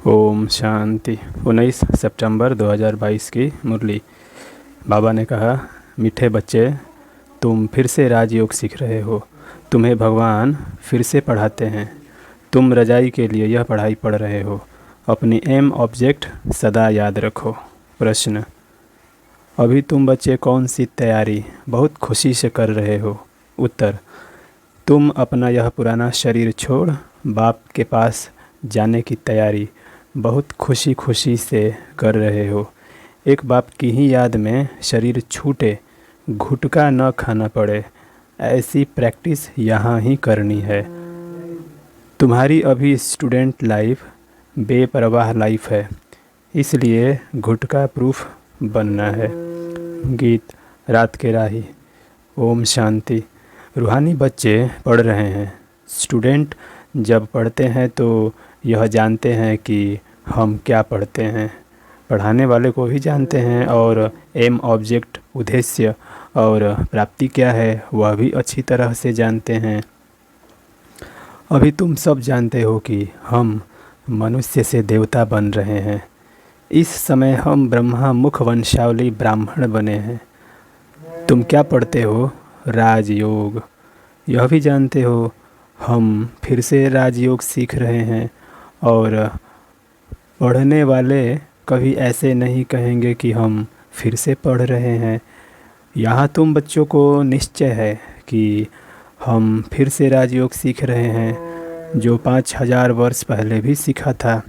ओम शांति। 19 सितंबर 2022 की मुरली। बाबा ने कहा, मीठे बच्चे, तुम फिर से राजयोग सीख रहे हो। तुम्हें भगवान फिर से पढ़ाते हैं। तुम रजाई के लिए यह पढ़ाई पढ़ रहे हो। अपनी एम ऑब्जेक्ट सदा याद रखो। प्रश्न: अभी तुम बच्चे कौन सी तैयारी बहुत खुशी से कर रहे हो? उत्तर: तुम अपना यह पुराना शरीर छोड़ बाप के पास जाने की तैयारी बहुत खुशी खुशी से कर रहे हो। एक बाप की ही याद में शरीर छूटे, घुटका न खाना पड़े, ऐसी प्रैक्टिस यहाँ ही करनी है। तुम्हारी अभी स्टूडेंट लाइफ बेपरवाह लाइफ है, इसलिए घुटका प्रूफ बनना है। गीत रात के राही। ओम शांति। रूहानी बच्चे पढ़ रहे हैं। स्टूडेंट जब पढ़ते हैं तो यह जानते हैं कि हम क्या पढ़ते हैं। पढ़ाने वाले को भी जानते हैं और एम ऑब्जेक्ट उद्देश्य और प्राप्ति क्या है वह भी अच्छी तरह से जानते हैं। अभी तुम सब जानते हो कि हम मनुष्य से देवता बन रहे हैं। इस समय हम ब्रह्मा मुख वंशावली ब्राह्मण बने हैं। तुम क्या पढ़ते हो? राजयोग। यह भी जानते हो हम फिर से राजयोग सीख रहे हैं और पढ़ने वाले कभी ऐसे नहीं कहेंगे कि हम फिर से पढ़ रहे हैं। यहाँ तुम बच्चों को निश्चय है कि हम फिर से राजयोग सीख रहे हैं, जो 5000 वर्ष पहले भी सीखा था।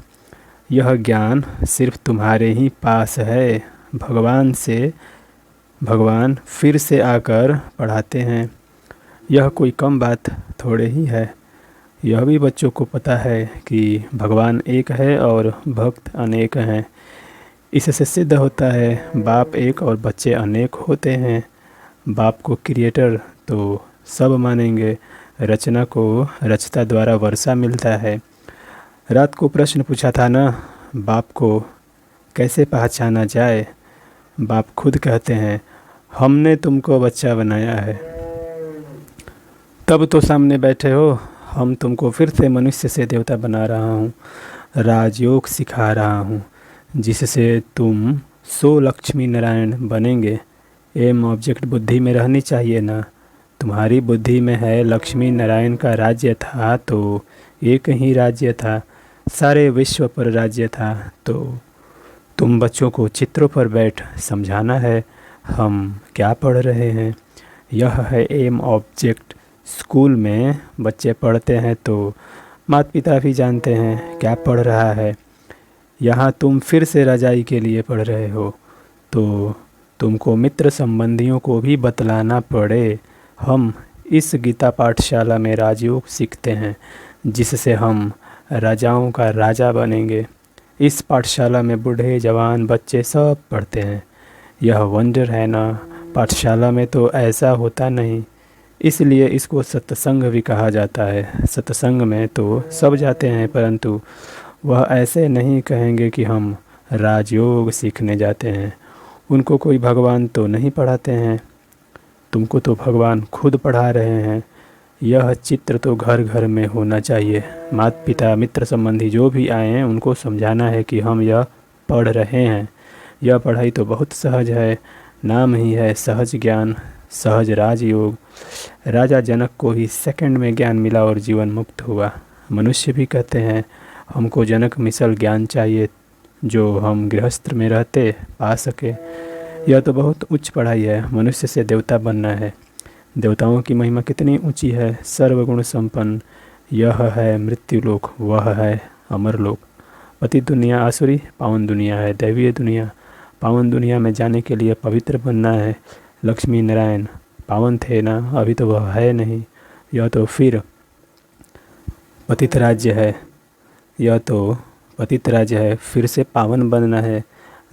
यह ज्ञान सिर्फ तुम्हारे ही पास है। भगवान फिर से आकर पढ़ाते हैं। यह कोई कम बात थोड़े ही है। यह भी बच्चों को पता है कि भगवान एक है और भक्त अनेक हैं। इससे सिद्ध होता है बाप एक और बच्चे अनेक होते हैं। बाप को क्रिएटर तो सब मानेंगे, रचना को रचता द्वारा वर्षा मिलता है। रात को प्रश्न पूछा था ना, बाप को कैसे पहचाना जाए? बाप खुद कहते हैं, हमने तुमको बच्चा बनाया है। तब तो सामने बैठे हो। हम तुमको फिर से मनुष्य से देवता बना रहा हूँ, राजयोग सिखा रहा हूँ, जिससे तुम लक्ष्मी नारायण बनेंगे। एम ऑब्जेक्ट बुद्धि में रहनी चाहिए ना। तुम्हारी बुद्धि में है लक्ष्मी नारायण का राज्य था तो एक ही राज्य था, सारे विश्व पर राज्य था। तो तुम बच्चों को चित्रों पर बैठ समझाना है हम क्या पढ़ रहे हैं। यह है एम ऑब्जेक्ट। स्कूल में बच्चे पढ़ते हैं तो माता पिता भी जानते हैं क्या पढ़ रहा है। यहाँ तुम फिर से रजाई के लिए पढ़ रहे हो तो तुमको मित्र संबंधियों को भी बतलाना पड़े। हम इस गीता पाठशाला में राजयोग सीखते हैं, जिससे हम राजाओं का राजा बनेंगे। इस पाठशाला में बूढ़े जवान बच्चे सब पढ़ते हैं। यह वंडर है ना। पाठशाला में तो ऐसा होता नहीं, इसलिए इसको सत्संग भी कहा जाता है। सत्संग में तो सब जाते हैं, परंतु वह ऐसे नहीं कहेंगे कि हम राजयोग सीखने जाते हैं। उनको कोई भगवान तो नहीं पढ़ाते हैं, तुमको तो भगवान खुद पढ़ा रहे हैं। यह चित्र तो घर घर में होना चाहिए। माता पिता मित्र संबंधी जो भी आए हैं उनको समझाना है कि हम यह पढ़ रहे हैं। यह पढ़ाई तो बहुत सहज है, नाम ही है सहज ज्ञान, सहज राजयोग। राजा जनक को ही सेकंड में ज्ञान मिला और जीवन मुक्त हुआ। मनुष्य भी कहते हैं हमको जनक मिसल ज्ञान चाहिए, जो हम गृहस्थ में रहते पा सके। यह तो बहुत उच्च पढ़ाई है। मनुष्य से देवता बनना है। देवताओं की महिमा कितनी ऊंची है। सर्वगुण संपन्न। यह है मृत्युलोक, वह है अमरलोक। पति दुनिया आसुरी, पावन दुनिया है दैवीय दुनिया। पावन दुनिया में जाने के लिए पवित्र बनना है। लक्ष्मी नारायण पावन थे ना, अभी तो वह है नहीं। यह तो फिर पतित राज्य है। यह तो पतित राज्य है, फिर से पावन बनना है।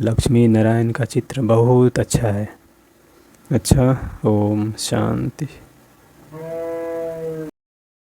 लक्ष्मी नारायण का चित्र बहुत अच्छा है। अच्छा, ओम शांति।